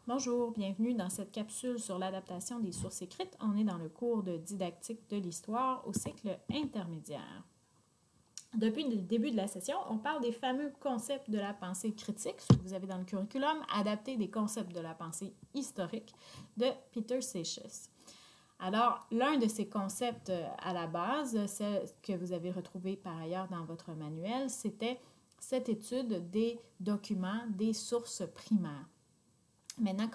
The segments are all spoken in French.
Bonjour, bienvenue dans cette capsule sur l'adaptation des sources écrites. On est dans le cours de didactique de l'histoire au cycle intermédiaire. Depuis le début de la session, on parle des fameux concepts de la pensée critique, ce que vous avez dans le curriculum, adapté des concepts de la pensée historique de Peter Seixas. Alors, l'un de ces concepts à la base, ce que vous avez retrouvé par ailleurs dans votre manuel, c'était cette étude des documents, des sources primaires. Maintenant,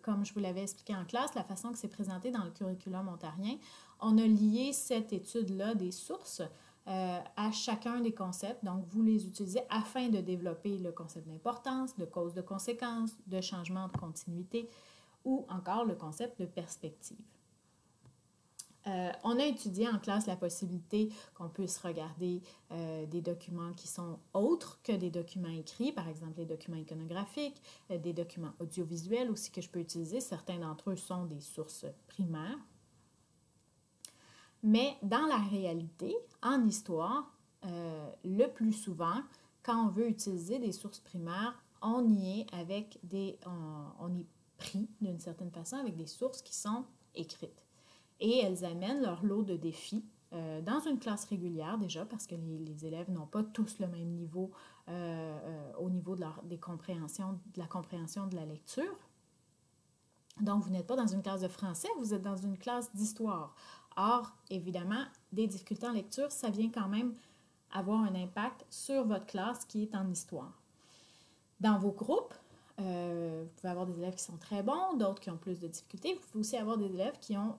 comme je vous l'avais expliqué en classe, la façon que c'est présenté dans le curriculum ontarien, on a lié cette étude-là des sources à chacun des concepts. Donc, vous les utilisez afin de développer le concept d'importance, de cause de conséquence, de changement de continuité ou encore le concept de perspective. On a étudié en classe la possibilité qu'on puisse regarder des documents qui sont autres que des documents écrits, par exemple les documents iconographiques, des documents audiovisuels aussi que je peux utiliser. Certains d'entre eux sont des sources primaires. Mais dans la réalité, en histoire, le plus souvent, quand on veut utiliser des sources primaires, on y est avec on est pris d'une certaine façon avec des sources qui sont écrites. Et elles amènent leur lot de défis dans une classe régulière déjà, parce que les élèves n'ont pas tous le même niveau au niveau de la compréhension de la lecture. Donc, vous n'êtes pas dans une classe de français, vous êtes dans une classe d'histoire. Or, évidemment, des difficultés en lecture, ça vient quand même avoir un impact sur votre classe qui est en histoire. Dans vos groupes, vous pouvez avoir des élèves qui sont très bons, d'autres qui ont plus de difficultés. Vous pouvez aussi avoir des élèves qui ont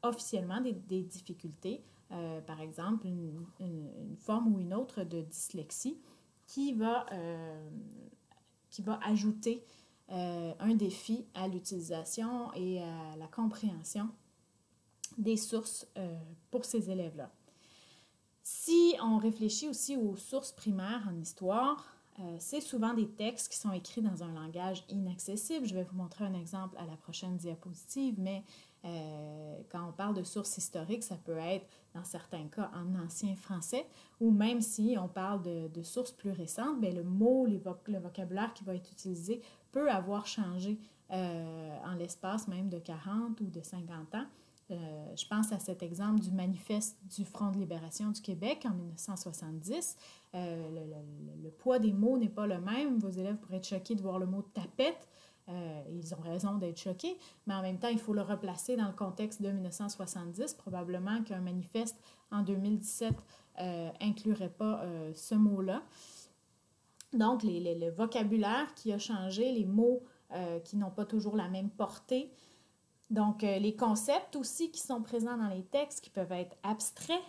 officiellement des difficultés, par exemple une forme ou une autre de dyslexie qui va ajouter un défi à l'utilisation et à la compréhension des sources pour ces élèves-là. Si on réfléchit aussi aux sources primaires en histoire, c'est souvent des textes qui sont écrits dans un langage inaccessible. Je vais vous montrer un exemple à la prochaine diapositive, mais quand on parle de sources historiques, ça peut être, dans certains cas, en ancien français, ou même si on parle de sources plus récentes, bien, le mot, le vocabulaire qui va être utilisé peut avoir changé en l'espace même de 40 ou de 50 ans. Je pense à cet exemple du manifeste du Front de libération du Québec en 1970. Le poids des mots n'est pas le même. Vos élèves pourraient être choqués de voir le mot tapette. Ils ont raison d'être choqués, mais en même temps, il faut le replacer dans le contexte de 1970. Probablement qu'un manifeste en 2017 inclurait pas ce mot-là. Donc, le vocabulaire qui a changé, les mots qui n'ont pas toujours la même portée. Donc, les concepts aussi qui sont présents dans les textes qui peuvent être abstraits.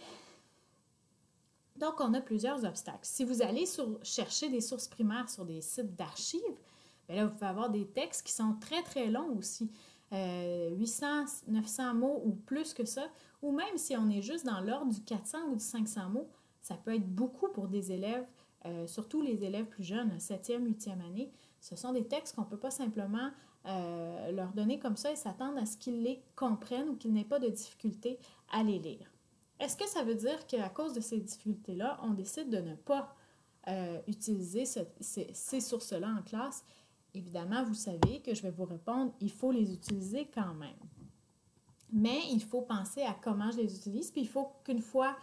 Donc, on a plusieurs obstacles. Si vous allez chercher des sources primaires sur des sites d'archives, bien là, vous pouvez avoir des textes qui sont très, très longs aussi. 800, 900 mots ou plus que ça. Ou même si on est juste dans l'ordre du 400 ou du 500 mots, ça peut être beaucoup pour des élèves, surtout les élèves plus jeunes, 7e, 8e année. Ce sont des textes qu'on ne peut pas simplement leur donner comme ça et s'attendre à ce qu'ils les comprennent ou qu'ils n'aient pas de difficulté à les lire. Est-ce que ça veut dire qu'à cause de ces difficultés-là, on décide de ne pas utiliser ces sources-là en classe? Évidemment, vous savez que je vais vous répondre, il faut les utiliser quand même. Mais il faut penser à comment je les utilise, puis il faut qu'une fois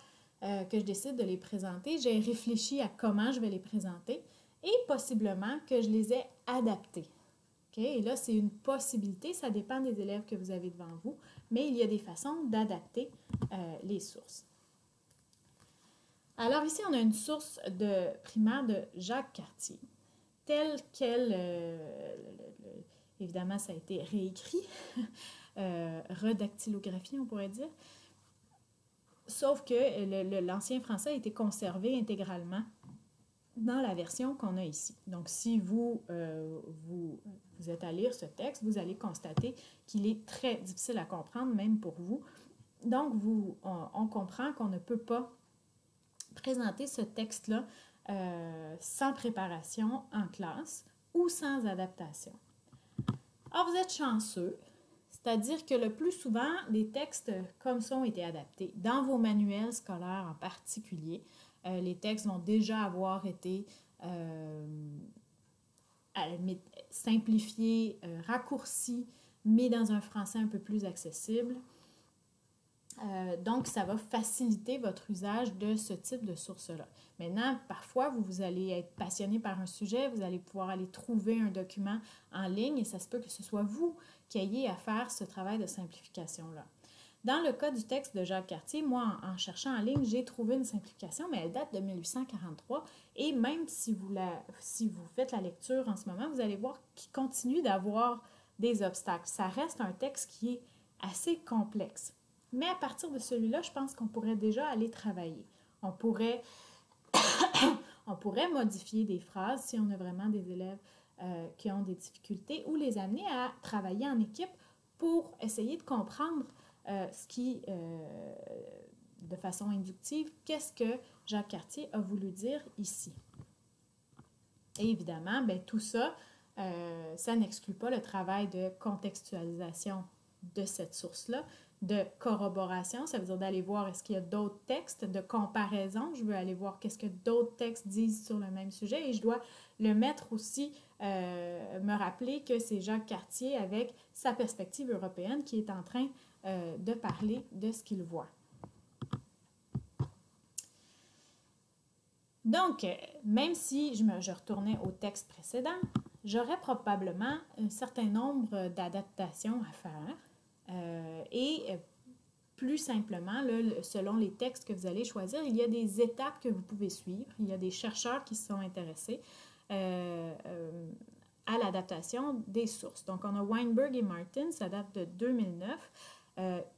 que je décide de les présenter, j'ai réfléchi à comment je vais les présenter et possiblement que je les ai adaptés. Okay? Et là, c'est une possibilité, ça dépend des élèves que vous avez devant vous, mais il y a des façons d'adapter les sources. Alors ici, on a une source primaire de Jacques Cartier, telle qu'elle, évidemment, ça a été réécrit, redactylographie, on pourrait dire, sauf que l'ancien français a été conservé intégralement dans la version qu'on a ici. Donc, si vous êtes à lire ce texte, vous allez constater qu'il est très difficile à comprendre, même pour vous. Donc, on comprend qu'on ne peut pas présenter ce texte-là sans préparation en classe ou sans adaptation. Or, vous êtes chanceux, c'est-à-dire que le plus souvent, des textes comme ça ont été adaptés. Dans vos manuels scolaires en particulier, les textes vont déjà avoir été simplifié, raccourci, mais dans un français un peu plus accessible. Donc, ça va faciliter votre usage de ce type de source-là. Maintenant, parfois, vous allez être passionné par un sujet, vous allez pouvoir aller trouver un document en ligne et ça se peut que ce soit vous qui ayez à faire ce travail de simplification-là. Dans le cas du texte de Jacques Cartier, moi, en cherchant en ligne, j'ai trouvé une simplification, mais elle date de 1843 et même si vous faites la lecture en ce moment, vous allez voir qu'il continue d'avoir des obstacles. Ça reste un texte qui est assez complexe. Mais à partir de celui-là, je pense qu'on pourrait déjà aller travailler. On pourrait modifier des phrases si on a vraiment des élèves qui ont des difficultés ou les amener à travailler en équipe pour essayer de comprendre de façon inductive, qu'est-ce que Jacques Cartier a voulu dire ici. Et évidemment, bien, tout ça, ça n'exclut pas le travail de contextualisation de cette source-là, de corroboration, ça veut dire d'aller voir est-ce qu'il y a d'autres textes, de comparaison, je veux aller voir qu'est-ce que d'autres textes disent sur le même sujet et je dois le mettre aussi, me rappeler que c'est Jacques Cartier avec sa perspective européenne qui est en train de parler de ce qu'il voit. Donc, même si je retournais au texte précédent, j'aurais probablement un certain nombre d'adaptations à faire. Et plus simplement, là, selon les textes que vous allez choisir, il y a des étapes que vous pouvez suivre. Il y a des chercheurs qui se sont intéressés à l'adaptation des sources. Donc, on a Weinberg et Martin, ça date de 2009,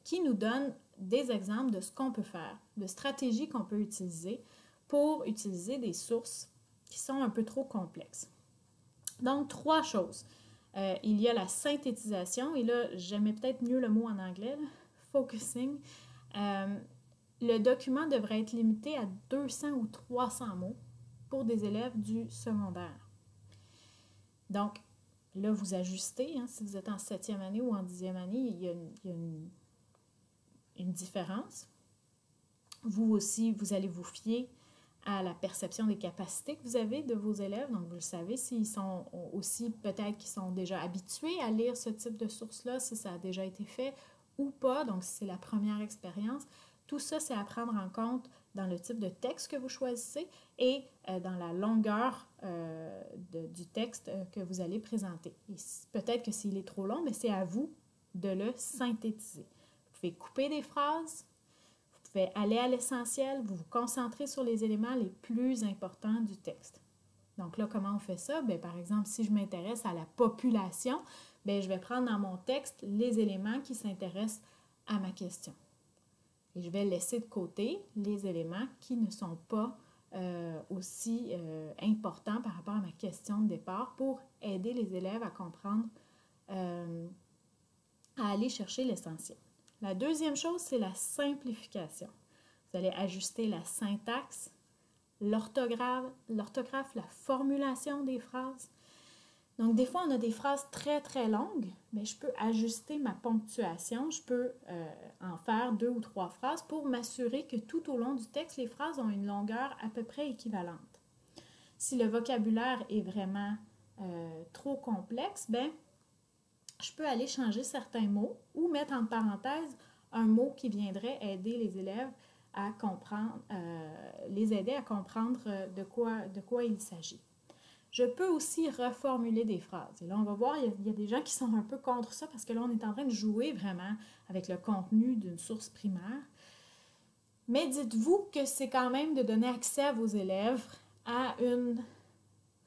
qui nous donnent des exemples de ce qu'on peut faire, de stratégies qu'on peut utiliser pour utiliser des sources qui sont un peu trop complexes. Donc, 3 choses. Il y a la synthétisation, et là, j'aimais peut-être mieux le mot en anglais, là, focusing. Le document devrait être limité à 200 ou 300 mots pour des élèves du secondaire. Donc, là, vous ajustez, hein, si vous êtes en 7e année ou en 10e année, il y a une différence. Vous aussi, vous allez vous fier à la perception des capacités que vous avez de vos élèves. Donc, vous le savez, s'ils sont aussi, peut-être qu'ils sont déjà habitués à lire ce type de source-là, si ça a déjà été fait ou pas, donc si c'est la première expérience. Tout ça, c'est à prendre en compte dans le type de texte que vous choisissez et dans la longueur du texte que vous allez présenter. Peut-être que s'il est trop long, mais c'est à vous de le synthétiser. Vous pouvez couper des phrases, vous pouvez aller à l'essentiel, vous vous concentrez sur les éléments les plus importants du texte. Donc là, comment on fait ça? Bien, par exemple, si je m'intéresse à la population, bien, je vais prendre dans mon texte les éléments qui s'intéressent à ma question. Et je vais laisser de côté les éléments qui ne sont pas aussi importants par rapport à ma question de départ pour aider les élèves à comprendre, à aller chercher l'essentiel. La deuxième chose, c'est la simplification. Vous allez ajuster la syntaxe, l'orthographe, la formulation des phrases. Donc, des fois, on a des phrases très, très longues, mais je peux ajuster ma ponctuation. Je peux en faire 2 ou 3 phrases pour m'assurer que tout au long du texte, les phrases ont une longueur à peu près équivalente. Si le vocabulaire est vraiment trop complexe, bien, je peux aller changer certains mots ou mettre en parenthèse un mot qui viendrait aider les élèves à comprendre, les aider à comprendre de quoi il s'agit. Je peux aussi reformuler des phrases. Et là, on va voir, il y a des gens qui sont un peu contre ça parce que là, on est en train de jouer vraiment avec le contenu d'une source primaire. Mais dites-vous que c'est quand même de donner accès à vos élèves à une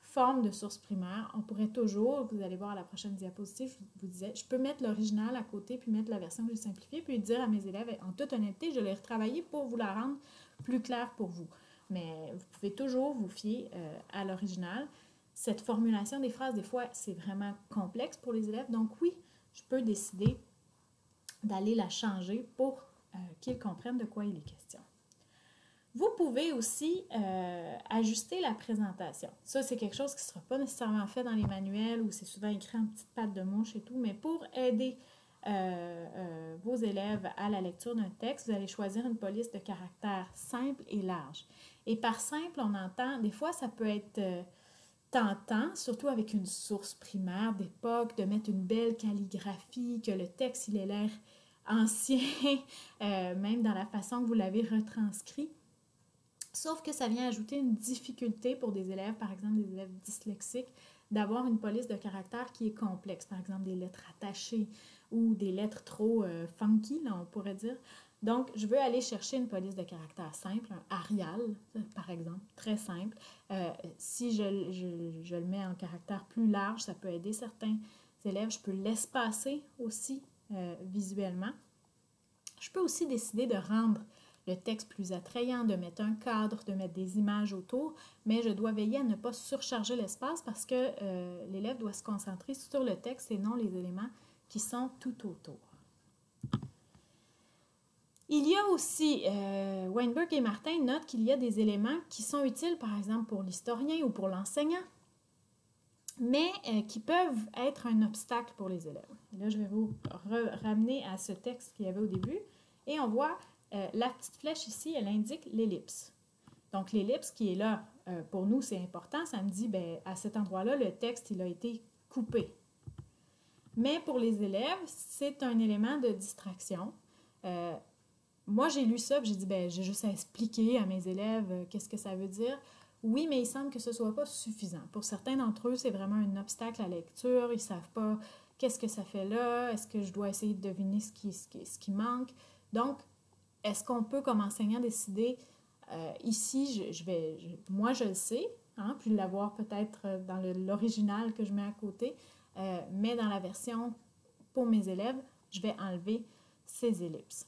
forme de source primaire. On pourrait toujours, vous allez voir à la prochaine diapositive, je vous disais, je peux mettre l'original à côté puis mettre la version que j'ai simplifiée puis dire à mes élèves, en toute honnêteté, je l'ai retravaillé pour vous la rendre plus claire pour vous. Mais vous pouvez toujours vous fier à l'original. Cette formulation des phrases, des fois, c'est vraiment complexe pour les élèves. Donc oui, je peux décider d'aller la changer pour qu'ils comprennent de quoi il est question. Vous pouvez aussi ajuster la présentation. Ça, c'est quelque chose qui ne sera pas nécessairement fait dans les manuels où c'est souvent écrit en petites pattes de mouche et tout, mais pour aider vos élèves à la lecture d'un texte, vous allez choisir une police de caractères simple et large. Et par simple, on entend, des fois, ça peut être tentant, surtout avec une source primaire d'époque, de mettre une belle calligraphie, que le texte il ait l'air ancien, même dans la façon que vous l'avez retranscrit. Sauf que ça vient ajouter une difficulté pour des élèves, par exemple des élèves dyslexiques, d'avoir une police de caractère qui est complexe, par exemple des lettres attachées ou des lettres trop funky, là, on pourrait dire. Donc, je veux aller chercher une police de caractère simple, un Arial, par exemple, très simple. Si je le mets en caractère plus large, ça peut aider certains élèves. Je peux l'espacer aussi visuellement. Je peux aussi décider de rendre le texte plus attrayant, de mettre un cadre, de mettre des images autour, mais je dois veiller à ne pas surcharger l'espace parce que l'élève doit se concentrer sur le texte et non les éléments qui sont tout autour. Il y a aussi, Weinberg et Martin notent qu'il y a des éléments qui sont utiles, par exemple, pour l'historien ou pour l'enseignant, mais qui peuvent être un obstacle pour les élèves. Et là, je vais vous ramener à ce texte qu'il y avait au début, et on voit la petite flèche ici, elle indique l'ellipse. Donc, l'ellipse qui est là, pour nous, c'est important. Ça me dit, bien, à cet endroit-là, le texte, il a été coupé. Mais pour les élèves, c'est un élément de distraction. Moi, j'ai lu ça, j'ai dit, bien, j'ai juste à expliquer à mes élèves qu'est-ce que ça veut dire. Oui, mais il semble que ce ne soit pas suffisant. Pour certains d'entre eux, c'est vraiment un obstacle à la lecture. Ils ne savent pas qu'est-ce que ça fait là. Est-ce que je dois essayer de deviner ce qui manque? Donc, est-ce qu'on peut, comme enseignant, décider, ici, moi, je le sais, hein, puis l'avoir peut-être dans l'original que je mets à côté, mais dans la version pour mes élèves, je vais enlever ces ellipses.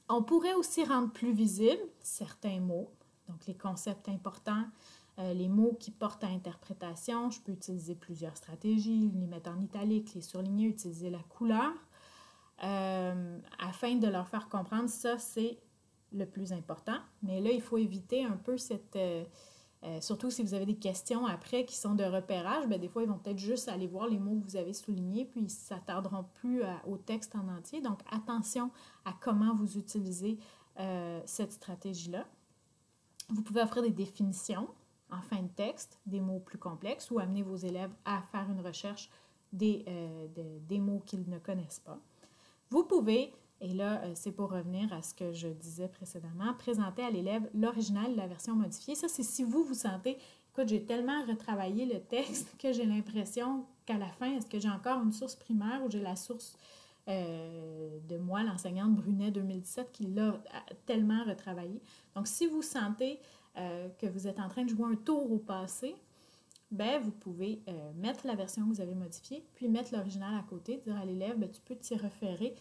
On pourrait aussi rendre plus visibles certains mots, donc les concepts importants, les mots qui portent à interprétation. Je peux utiliser plusieurs stratégies, les mettre en italique, les surligner, utiliser la couleur, afin de leur faire comprendre ça, c'est le plus important. Mais là, il faut éviter un peu cette... surtout si vous avez des questions après qui sont de repérage, bien, des fois, ils vont peut-être juste aller voir les mots que vous avez soulignés, puis ils ne s'attarderont plus au texte en entier. Donc, attention à comment vous utilisez cette stratégie-là. Vous pouvez offrir des définitions en fin de texte, des mots plus complexes, ou amener vos élèves à faire une recherche des mots qu'ils ne connaissent pas. Vous pouvez, et là, c'est pour revenir à ce que je disais précédemment, présenter à l'élève l'original et la version modifiée. Ça, c'est si vous sentez, écoute, j'ai tellement retravaillé le texte que j'ai l'impression qu'à la fin, est-ce que j'ai encore une source primaire ou j'ai la source de moi, l'enseignante Brunet 2017, qui l'a tellement retravaillé. Donc, si vous sentez que vous êtes en train de jouer un tour au passé, bien, vous pouvez mettre la version que vous avez modifiée, puis mettre l'original à côté, dire à l'élève, bien, tu peux t'y référer,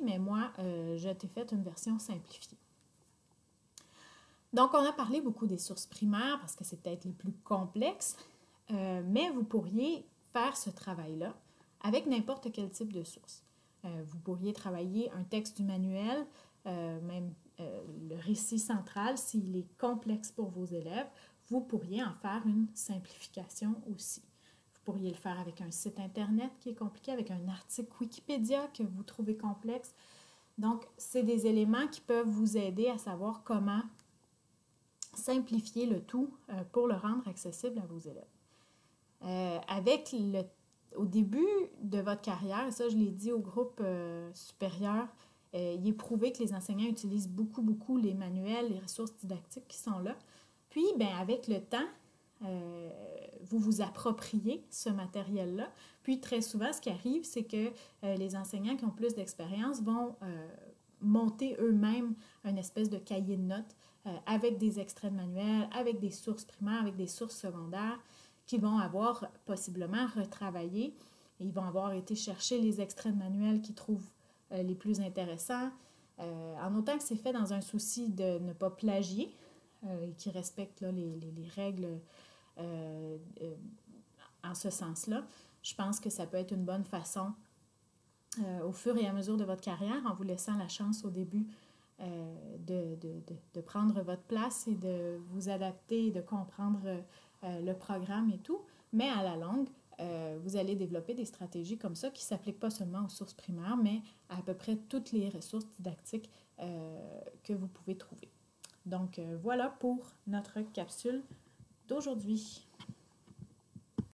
mais moi, je t'ai fait une version simplifiée. Donc, on a parlé beaucoup des sources primaires parce que c'est peut-être les plus complexes, mais vous pourriez faire ce travail-là avec n'importe quel type de source. Vous pourriez travailler un texte du manuel, même le récit central, s'il est complexe pour vos élèves, vous pourriez en faire une simplification aussi. Vous pourriez le faire avec un site Internet qui est compliqué, avec un article Wikipédia que vous trouvez complexe. Donc, c'est des éléments qui peuvent vous aider à savoir comment simplifier le tout pour le rendre accessible à vos élèves. Au début de votre carrière, et ça je l'ai dit au groupe supérieur, il est prouvé que les enseignants utilisent beaucoup les manuels, les ressources didactiques qui sont là. Puis, bien, avec le temps, vous vous appropriez ce matériel-là. Puis, très souvent, ce qui arrive, c'est que les enseignants qui ont plus d'expérience vont monter eux-mêmes une espèce de cahier de notes avec des extraits de manuels, avec des sources primaires, avec des sources secondaires, qui vont avoir possiblement retravaillé. Ils vont avoir été chercher les extraits de manuels qu'ils trouvent les plus intéressants, en autant que c'est fait dans un souci de ne pas plagier et qui respecte là, les règles en ce sens-là. Je pense que ça peut être une bonne façon, au fur et à mesure de votre carrière, en vous laissant la chance au début de prendre votre place et de vous adapter et de comprendre le programme et tout, mais à la longue, vous allez développer des stratégies comme ça qui ne s'appliquent pas seulement aux sources primaires, mais à peu près toutes les ressources didactiques que vous pouvez trouver. Donc, voilà pour notre capsule d'aujourd'hui.